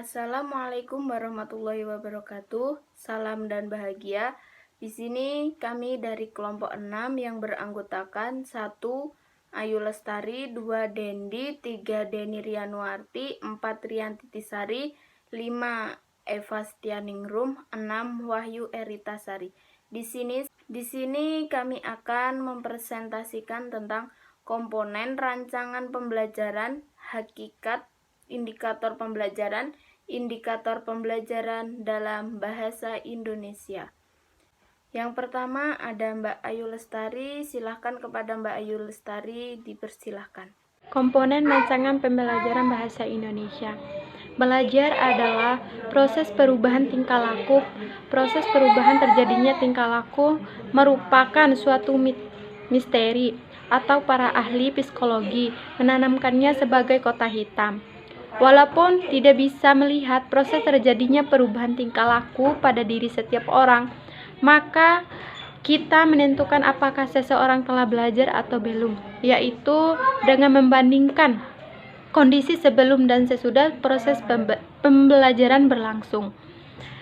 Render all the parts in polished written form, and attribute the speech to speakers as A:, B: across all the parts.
A: Assalamualaikum warahmatullahi wabarakatuh. Salam dan bahagia. Di sini kami dari kelompok 6 yang beranggotakan 1 Ayu Lestari, 2 Dendi, 3 Deni Rianuarti, 4 Rianti Tisari, 5 Eva Stianingrum, 6 Wahyu Eritasari. Di sini kami akan mempresentasikan tentang komponen rancangan pembelajaran, hakikat, indikator pembelajaran dalam bahasa Indonesia. Yang pertama ada Mbak Ayu Lestari. Silahkan kepada Mbak Ayu Lestari, dipersilahkan.
B: Komponen rancangan pembelajaran bahasa Indonesia. Belajar adalah proses perubahan tingkah laku. Proses perubahan terjadinya tingkah laku merupakan suatu misteri atau para ahli psikologi menanamkannya sebagai kotak hitam. Walaupun tidak bisa melihat proses terjadinya perubahan tingkah laku pada diri setiap orang, maka kita menentukan apakah seseorang telah belajar atau belum, yaitu dengan membandingkan kondisi sebelum dan sesudah proses pembelajaran berlangsung.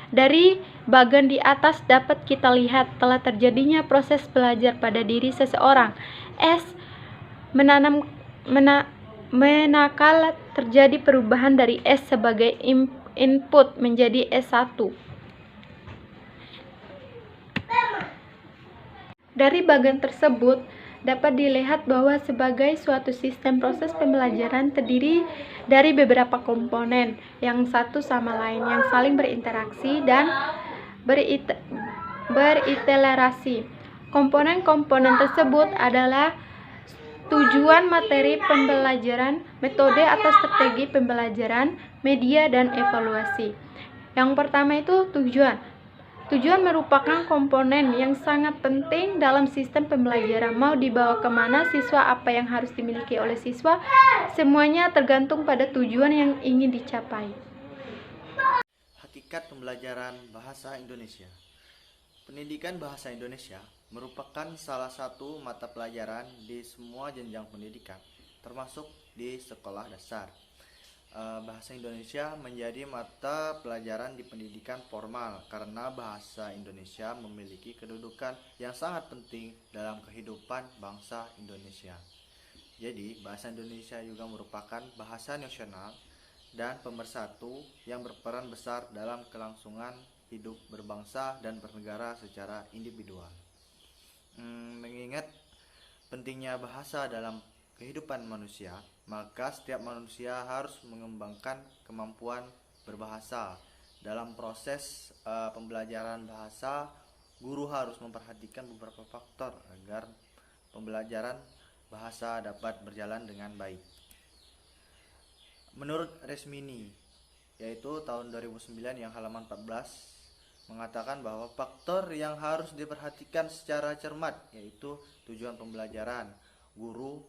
B: Dari bagian di atas dapat kita lihat telah terjadinya proses belajar pada diri seseorang. S. Menakal terjadi perubahan dari S sebagai input menjadi S1. Dari bagian tersebut dapat dilihat bahwa sebagai suatu sistem proses pembelajaran terdiri dari beberapa komponen yang satu sama lain yang saling berinteraksi dan beriterasi. Komponen-komponen tersebut adalah tujuan materi pembelajaran, metode atau strategi pembelajaran, media, dan evaluasi. Yang pertama itu tujuan. Tujuan merupakan komponen yang sangat penting dalam sistem pembelajaran. Mau dibawa kemana siswa, apa yang harus dimiliki oleh siswa, semuanya tergantung pada tujuan yang ingin dicapai.
C: Hakikat pembelajaran bahasa Indonesia. Pendidikan bahasa Indonesia merupakan salah satu mata pelajaran di semua jenjang pendidikan, termasuk di sekolah dasar. Bahasa Indonesia menjadi mata pelajaran di pendidikan formal karena bahasa Indonesia memiliki kedudukan yang sangat penting dalam kehidupan bangsa Indonesia. Jadi, bahasa Indonesia juga merupakan bahasa nasional dan pemersatu yang berperan besar dalam kelangsungan hidup berbangsa dan bernegara secara individual. Mengingat pentingnya bahasa dalam kehidupan manusia, maka setiap manusia harus mengembangkan kemampuan berbahasa. Dalam proses pembelajaran bahasa, guru harus memperhatikan beberapa faktor agar pembelajaran bahasa dapat berjalan dengan baik. Menurut Resmini, yaitu tahun 2009 yang halaman 14, mengatakan bahwa faktor yang harus diperhatikan secara cermat yaitu tujuan pembelajaran, guru,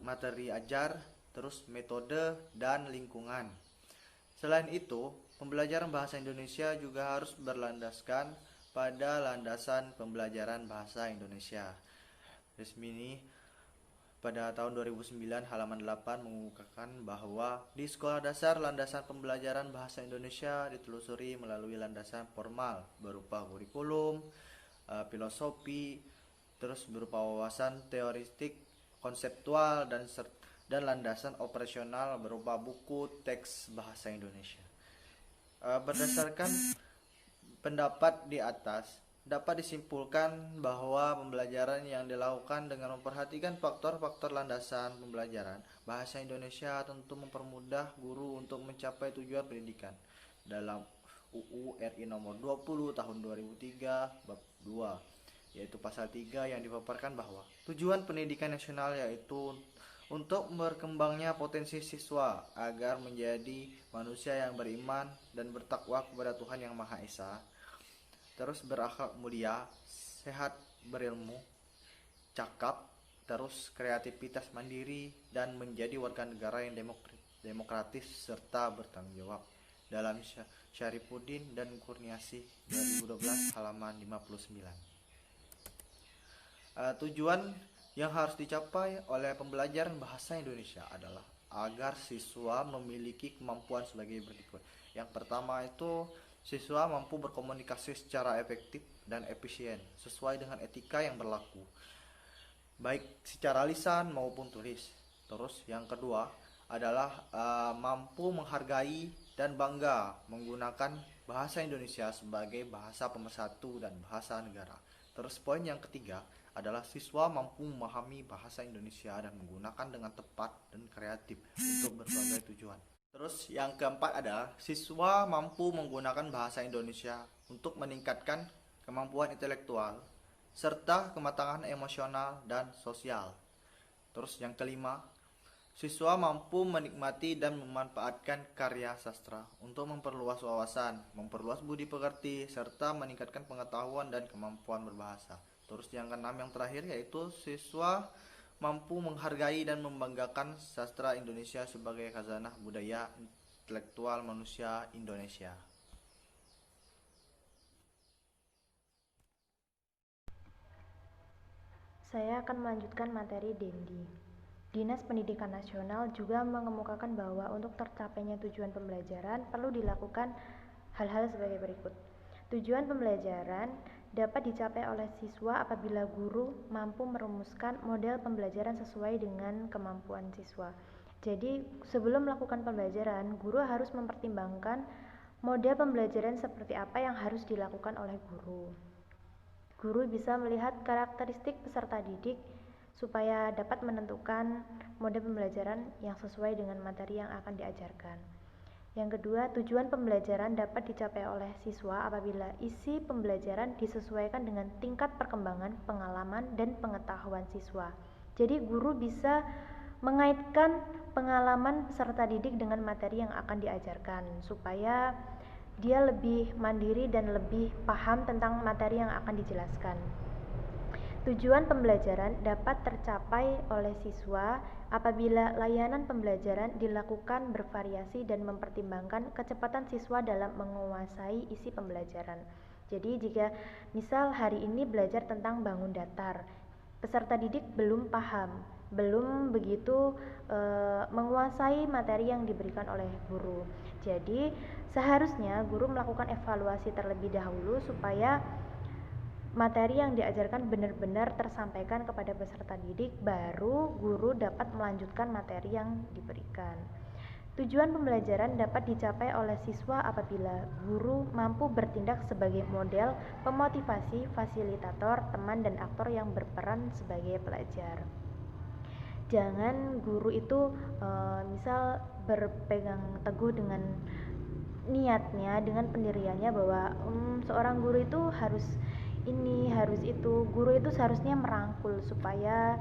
C: materi ajar, terus metode dan lingkungan. Selain itu, pembelajaran bahasa Indonesia juga harus berlandaskan pada landasan pembelajaran bahasa Indonesia. Resmini pada tahun 2009 halaman 8 mengungkapkan bahwa di sekolah dasar landasan pembelajaran bahasa Indonesia ditelusuri melalui landasan formal berupa kurikulum, filosofi, terus berupa wawasan teoretik, konseptual, dan landasan operasional berupa buku teks bahasa Indonesia. Berdasarkan pendapat di atas, dapat disimpulkan bahwa pembelajaran yang dilakukan dengan memperhatikan faktor-faktor landasan pembelajaran bahasa Indonesia tentu mempermudah guru untuk mencapai tujuan pendidikan. Dalam UU RI nomor 20 tahun 2003 bab 2, yaitu pasal 3 yang dipaparkan bahwa tujuan pendidikan nasional yaitu untuk berkembangnya potensi siswa agar menjadi manusia yang beriman dan bertakwa kepada Tuhan Yang Maha Esa, terus berakhlak mulia, sehat, berilmu, cakap, terus kreativitas mandiri, dan menjadi warga negara yang demokratis serta bertanggung jawab. Dalam Syarifuddin dan Kurniasih 2012 halaman 59. Tujuan yang harus dicapai oleh pembelajaran bahasa Indonesia adalah agar siswa memiliki kemampuan sebagai berikut. Yang pertama itu siswa mampu berkomunikasi secara efektif dan efisien sesuai dengan etika yang berlaku, baik secara lisan maupun tulis. Terus yang kedua adalah mampu menghargai dan bangga menggunakan bahasa Indonesia sebagai bahasa pemersatu dan bahasa negara. Terus poin yang ketiga adalah siswa mampu memahami bahasa Indonesia dan menggunakan dengan tepat dan kreatif untuk berbagai tujuan. Terus yang keempat adalah siswa mampu menggunakan bahasa Indonesia untuk meningkatkan kemampuan intelektual serta kematangan emosional dan sosial. Terus yang kelima, siswa mampu menikmati dan memanfaatkan karya sastra untuk memperluas wawasan, memperluas budi pekerti, serta meningkatkan pengetahuan dan kemampuan berbahasa. Terus yang keenam yang terakhir yaitu siswa mampu menghargai dan membanggakan sastra Indonesia sebagai khazanah budaya intelektual manusia Indonesia.
B: Saya akan melanjutkan materi Dendi. Dinas Pendidikan Nasional juga mengemukakan bahwa untuk tercapainya tujuan pembelajaran perlu dilakukan hal-hal sebagai berikut. Tujuan pembelajaran dapat dicapai oleh siswa apabila guru mampu merumuskan model pembelajaran sesuai dengan kemampuan siswa. Jadi, sebelum melakukan pembelajaran, guru harus mempertimbangkan model pembelajaran seperti apa yang harus dilakukan oleh guru. Guru bisa melihat karakteristik peserta didik supaya dapat menentukan model pembelajaran yang sesuai dengan materi yang akan diajarkan. Yang kedua, tujuan pembelajaran dapat dicapai oleh siswa apabila isi pembelajaran disesuaikan dengan tingkat perkembangan, pengalaman, dan pengetahuan siswa. Jadi, guru bisa mengaitkan pengalaman peserta didik dengan materi yang akan diajarkan supaya dia lebih mandiri dan lebih paham tentang materi yang akan dijelaskan. Tujuan pembelajaran dapat tercapai oleh siswa apabila layanan pembelajaran dilakukan bervariasi dan mempertimbangkan kecepatan siswa dalam menguasai isi pembelajaran. Jadi jika misal hari ini belajar tentang bangun datar, peserta didik belum paham, belum begitu menguasai materi yang diberikan oleh guru. Jadi seharusnya guru melakukan evaluasi terlebih dahulu supaya materi yang diajarkan benar-benar tersampaikan kepada peserta didik, baru guru dapat melanjutkan materi yang diberikan. Tujuan pembelajaran dapat dicapai oleh siswa apabila guru mampu bertindak sebagai model, pemotivasi, fasilitator, teman, dan aktor yang berperan sebagai pelajar. Jangan guru itu misal berpegang teguh dengan niatnya, dengan pendiriannya bahwa seorang guru itu harus ini, harus itu. Guru itu seharusnya merangkul supaya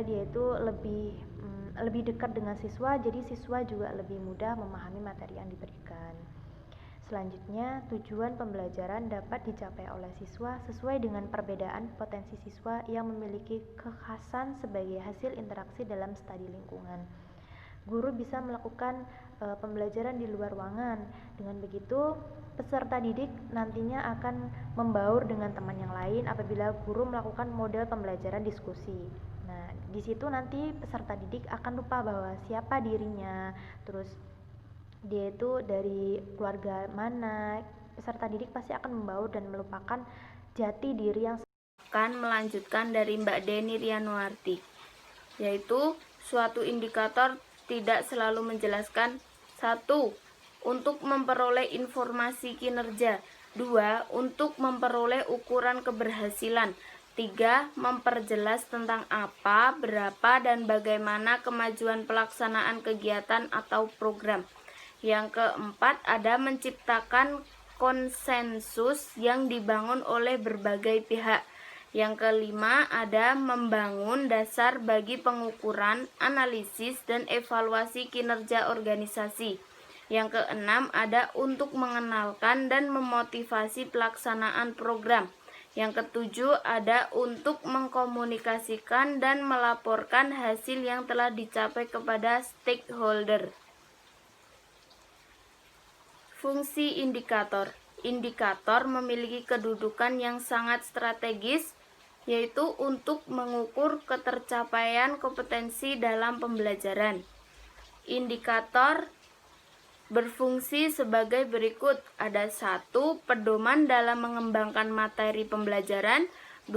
B: dia itu lebih dekat dengan siswa, jadi siswa juga lebih mudah memahami materi yang diberikan. Selanjutnya, tujuan pembelajaran dapat dicapai oleh siswa sesuai dengan perbedaan potensi siswa yang memiliki kekhasan sebagai hasil interaksi dalam studi lingkungan. Guru bisa melakukan pembelajaran di luar ruangan. Dengan begitu, peserta didik nantinya akan membaur dengan teman yang lain apabila guru melakukan model pembelajaran diskusi. Nah, di situ nanti peserta didik akan lupa bahwa siapa dirinya, terus dia itu dari keluarga mana. Peserta didik pasti akan membaur dan melupakan jati diri yang
A: akan melanjutkan dari Mbak Deni Rianuarti, yaitu suatu indikator tidak selalu menjelaskan 1. Untuk memperoleh informasi kinerja, 2. Untuk memperoleh ukuran keberhasilan, 3. Memperjelas tentang apa, berapa, dan bagaimana kemajuan pelaksanaan kegiatan atau program. Yang keempat, ada menciptakan konsensus yang dibangun oleh berbagai pihak. Yang kelima, ada membangun dasar bagi pengukuran, analisis, dan evaluasi kinerja organisasi. Yang keenam, ada untuk mengenalkan dan memotivasi pelaksanaan program. Yang ketujuh, ada untuk mengkomunikasikan dan melaporkan hasil yang telah dicapai kepada stakeholder. Fungsi indikator. Indikator memiliki kedudukan yang sangat strategis, yaitu untuk mengukur ketercapaian kompetensi dalam pembelajaran. indikator berfungsi sebagai berikut. Ada 1. Pedoman dalam mengembangkan materi pembelajaran. 2.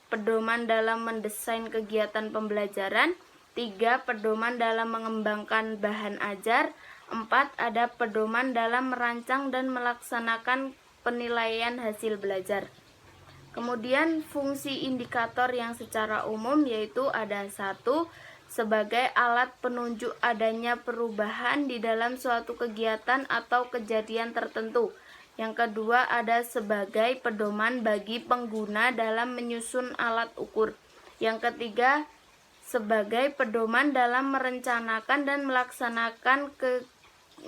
A: Pedoman dalam mendesain kegiatan pembelajaran. 3. Pedoman dalam mengembangkan bahan ajar. 4. Ada pedoman dalam merancang dan melaksanakan penilaian hasil belajar. Kemudian fungsi indikator yang secara umum yaitu ada 1. Sebagai alat penunjuk adanya perubahan di dalam suatu kegiatan atau kejadian tertentu. Yang kedua ada sebagai pedoman bagi pengguna dalam menyusun alat ukur. Yang ketiga sebagai pedoman dalam merencanakan dan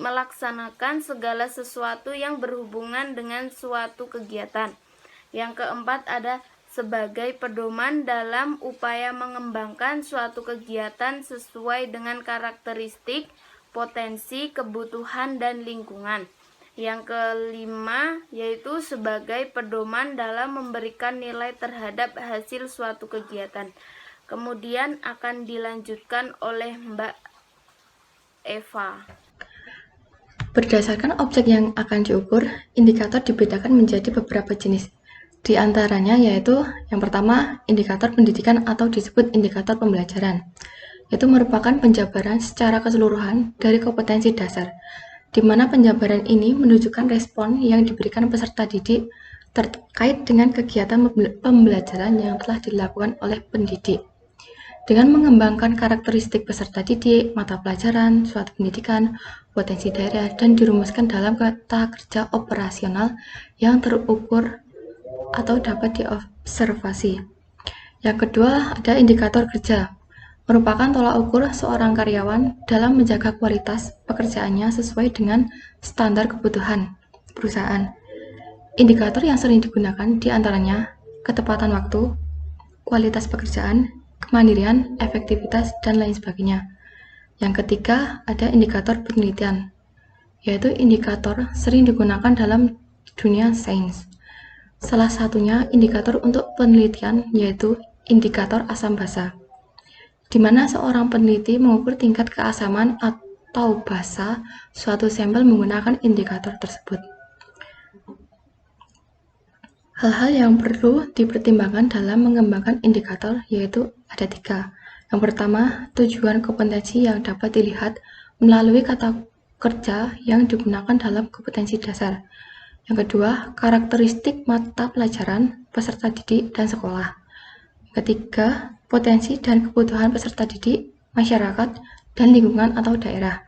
A: melaksanakan segala sesuatu yang berhubungan dengan suatu kegiatan. Yang keempat ada sebagai pedoman dalam upaya mengembangkan suatu kegiatan sesuai dengan karakteristik, potensi, kebutuhan, dan lingkungan. Yang kelima yaitu sebagai pedoman dalam memberikan nilai terhadap hasil suatu kegiatan. Kemudian akan dilanjutkan oleh Mbak Eva.
B: Berdasarkan objek yang akan diukur, indikator dibedakan menjadi beberapa jenis. Di antaranya yaitu yang pertama, indikator pendidikan atau disebut indikator pembelajaran. Itu merupakan penjabaran secara keseluruhan dari kompetensi dasar, di mana penjabaran ini menunjukkan respon yang diberikan peserta didik terkait dengan kegiatan pembelajaran yang telah dilakukan oleh pendidik. Dengan mengembangkan karakteristik peserta didik, mata pelajaran, suatu pendidikan, potensi daerah, dan dirumuskan dalam kata kerja operasional yang terukur atau dapat diobservasi. Yang kedua, ada indikator kerja, merupakan tolak ukur seorang karyawan dalam menjaga kualitas pekerjaannya sesuai dengan standar kebutuhan perusahaan. Indikator yang sering digunakan diantaranya ketepatan waktu, kualitas pekerjaan, kemandirian, efektivitas, dan lain sebagainya. Yang ketiga, ada indikator penelitian, yaitu indikator sering digunakan dalam dunia sains. Salah satunya indikator untuk penelitian yaitu indikator asam basa, di mana seorang peneliti mengukur tingkat keasaman atau basa suatu sampel menggunakan indikator tersebut. Hal-hal yang perlu dipertimbangkan dalam mengembangkan indikator yaitu ada 3. Yang pertama, tujuan kompetensi yang dapat dilihat melalui kata kerja yang digunakan dalam kompetensi dasar. Yang kedua, karakteristik mata pelajaran peserta didik dan sekolah. Ketiga, potensi dan kebutuhan peserta didik, masyarakat, dan lingkungan atau daerah.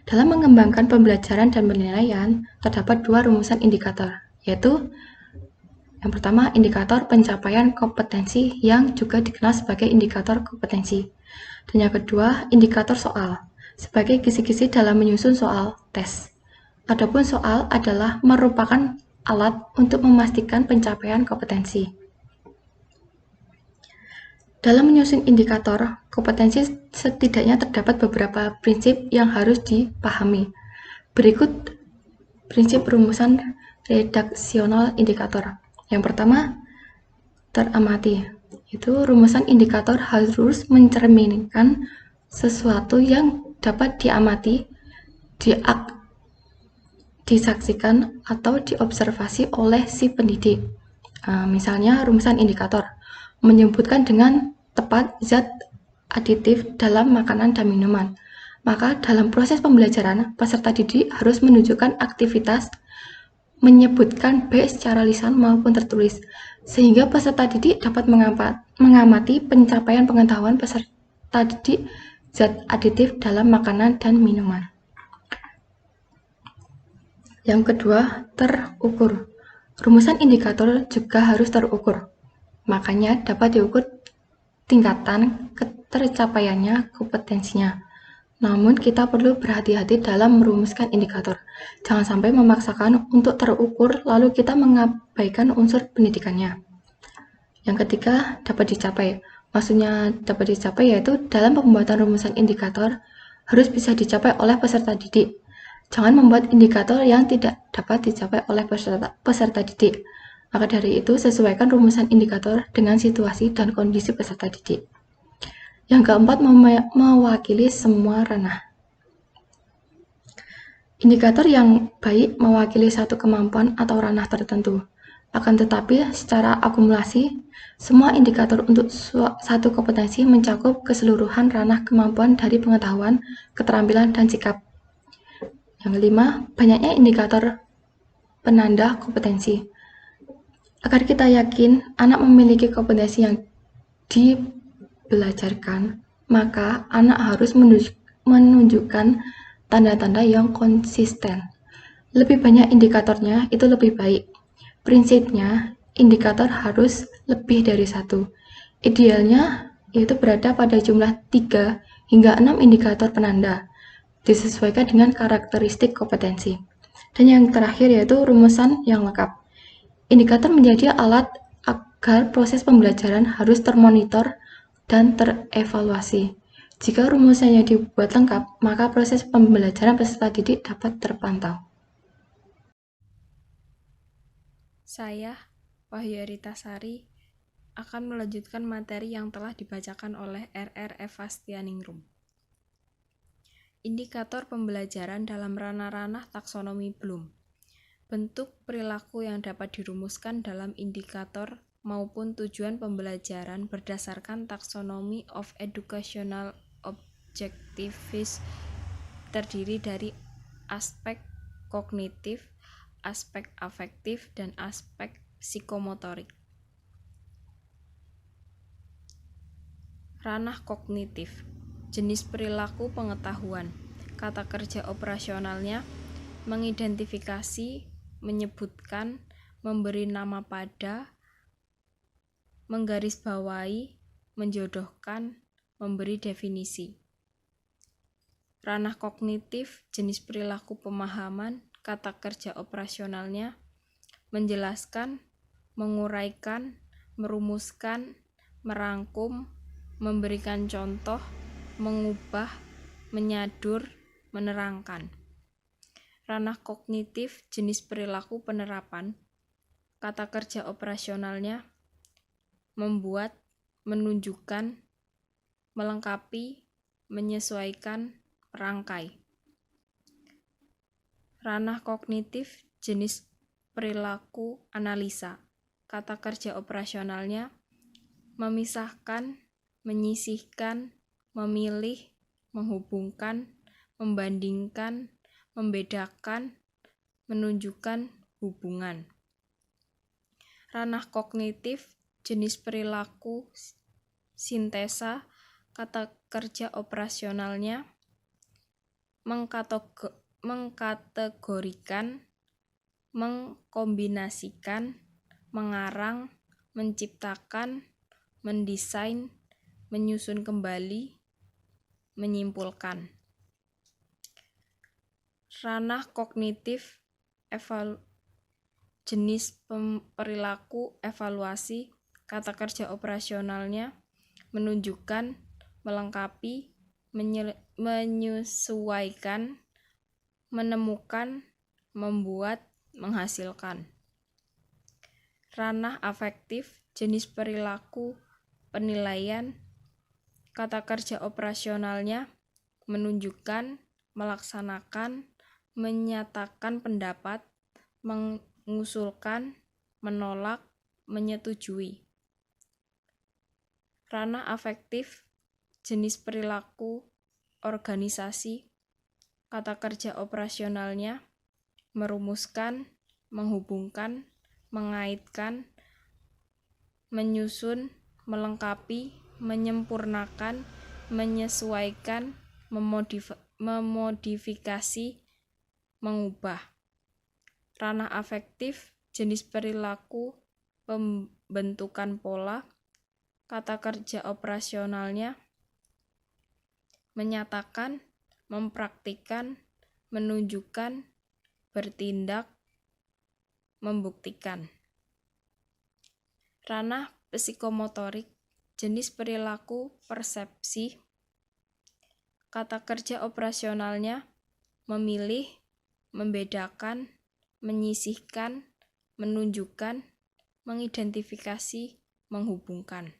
B: Dalam mengembangkan pembelajaran dan penilaian, terdapat 2 rumusan indikator, yaitu yang pertama, indikator pencapaian kompetensi yang juga dikenal sebagai indikator kompetensi. Dan yang kedua, indikator soal, sebagai kisi-kisi dalam menyusun soal tes. Adapun soal adalah merupakan alat untuk memastikan pencapaian kompetensi. Dalam menyusun indikator kompetensi setidaknya terdapat beberapa prinsip yang harus dipahami. Berikut prinsip rumusan redaksional indikator. Yang pertama, teramati. Itu rumusan indikator harus mencerminkan sesuatu yang dapat diamati, disaksikan atau diobservasi oleh si pendidik. Misalnya rumusan indikator menyebutkan dengan tepat zat aditif dalam makanan dan minuman. Maka dalam proses pembelajaran, peserta didik harus menunjukkan aktivitas menyebutkan B secara lisan maupun tertulis, sehingga peserta didik dapat mengamati pencapaian pengetahuan peserta didik zat aditif dalam makanan dan minuman. Yang kedua, terukur. Rumusan indikator juga harus terukur. Makanya dapat diukur tingkatan ketercapaiannya kompetensinya. Namun kita perlu berhati-hati dalam merumuskan indikator. Jangan sampai memaksakan untuk terukur lalu kita mengabaikan unsur pendidikannya. Yang ketiga, dapat dicapai. Maksudnya dapat dicapai yaitu dalam pembuatan rumusan indikator harus bisa dicapai oleh peserta didik. Jangan membuat indikator yang tidak dapat dicapai oleh peserta didik. Maka dari itu, sesuaikan rumusan indikator dengan situasi dan kondisi peserta didik. Yang keempat, mewakili semua ranah. Indikator yang baik mewakili satu kemampuan atau ranah tertentu. Akan tetapi, secara akumulasi, semua indikator untuk satu kompetensi mencakup keseluruhan ranah kemampuan dari pengetahuan, keterampilan, dan sikap. Yang kelima, banyaknya indikator penanda kompetensi. Agar kita yakin anak memiliki kompetensi yang dibelajarkan, maka anak harus menunjukkan tanda-tanda yang konsisten. Lebih banyak indikatornya itu lebih baik. Prinsipnya, indikator harus lebih dari satu. Idealnya, yaitu berada pada jumlah 3 hingga 6 indikator penanda, disesuaikan dengan karakteristik kompetensi. Dan yang terakhir yaitu rumusan yang lengkap. Indikator menjadi alat agar proses pembelajaran harus termonitor dan terevaluasi. Jika rumusannya dibuat lengkap, maka proses pembelajaran peserta didik dapat terpantau.
D: Saya, Wahyu Eritasari, akan melanjutkan materi yang telah dibacakan oleh R.R. Evastianingrum. Indikator pembelajaran dalam ranah-ranah taksonomi Bloom. Bentuk perilaku yang dapat dirumuskan dalam indikator maupun tujuan pembelajaran berdasarkan taksonomi of educational objectives terdiri dari aspek kognitif, aspek afektif, dan aspek psikomotorik. Ranah kognitif, jenis perilaku pengetahuan. Kata kerja operasionalnya mengidentifikasi, menyebutkan, memberi nama pada, menggarisbawahi, menjodohkan, memberi definisi. Ranah kognitif, jenis perilaku pemahaman. Kata kerja operasionalnya menjelaskan, menguraikan, merumuskan, merangkum, memberikan contoh, mengubah, menyadur, menerangkan. Ranah kognitif, jenis perilaku penerapan. Kata kerja operasionalnya membuat, menunjukkan, melengkapi, menyesuaikan, merangkai. Ranah kognitif, jenis perilaku analisa. Kata kerja operasionalnya memisahkan, menyisihkan, memilih, menghubungkan, membandingkan, membedakan, menunjukkan hubungan. Ranah kognitif, jenis perilaku sintesa. Kata kerja operasionalnya mengkategorikan, mengkombinasikan, mengarang, menciptakan, mendesain, menyusun kembali, menyimpulkan. Ranah kognitif jenis perilaku evaluasi. Kata kerja operasionalnya menunjukkan, melengkapi, menyesuaikan, menemukan, membuat, menghasilkan. Ranah afektif, jenis perilaku penilaian. Kata kerja operasionalnya menunjukkan, melaksanakan, menyatakan pendapat, mengusulkan, menolak, menyetujui. Ranah afektif, jenis perilaku organisasi. Kata kerja operasionalnya merumuskan, menghubungkan, mengaitkan, menyusun, melengkapi, menyempurnakan, menyesuaikan, memodifikasi, mengubah. Ranah afektif, jenis perilaku pembentukan pola. Kata kerja operasionalnya menyatakan, mempraktikkan, menunjukkan, bertindak, membuktikan. Ranah psikomotorik, jenis perilaku persepsi. Kata kerja operasionalnya memilih, membedakan, menyisihkan, menunjukkan, mengidentifikasi, menghubungkan.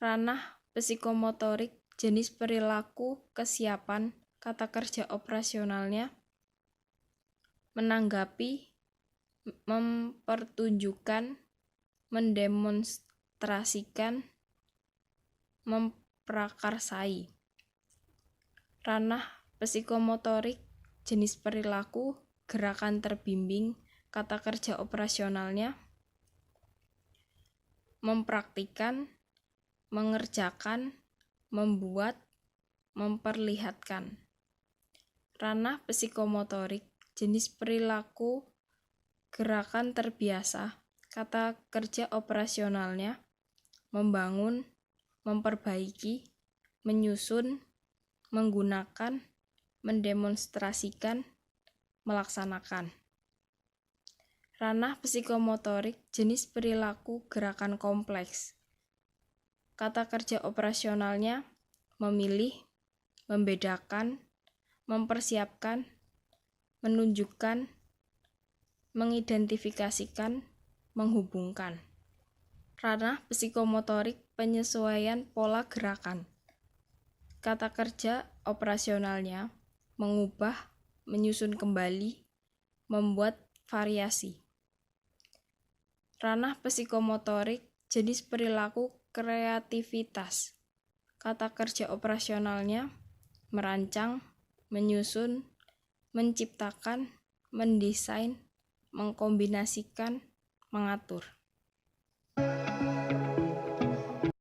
D: Ranah psikomotorik, jenis perilaku kesiapan, kata kerja operasionalnya menanggapi, mempertunjukkan, mendemonstrasikan, memprakarsai. Ranah psikomotorik, jenis perilaku, gerakan terbimbing, kata kerja operasionalnya mempraktikkan, mengerjakan, membuat, memperlihatkan. Ranah psikomotorik, jenis perilaku, gerakan terbiasa, kata kerja operasionalnya membangun, memperbaiki, menyusun, menggunakan, mendemonstrasikan, melaksanakan. Ranah psikomotorik, jenis perilaku, gerakan kompleks. Kata kerja operasionalnya memilih, membedakan, mempersiapkan, menunjukkan, mengidentifikasikan, menghubungkan. Ranah psikomotorik, penyesuaian pola gerakan. Kata kerja operasionalnya mengubah, menyusun kembali, membuat variasi. Ranah psikomotorik, jenis perilaku, kreativitas. Kata kerja operasionalnya merancang, menyusun, menciptakan, mendesain, mengkombinasikan, mengatur.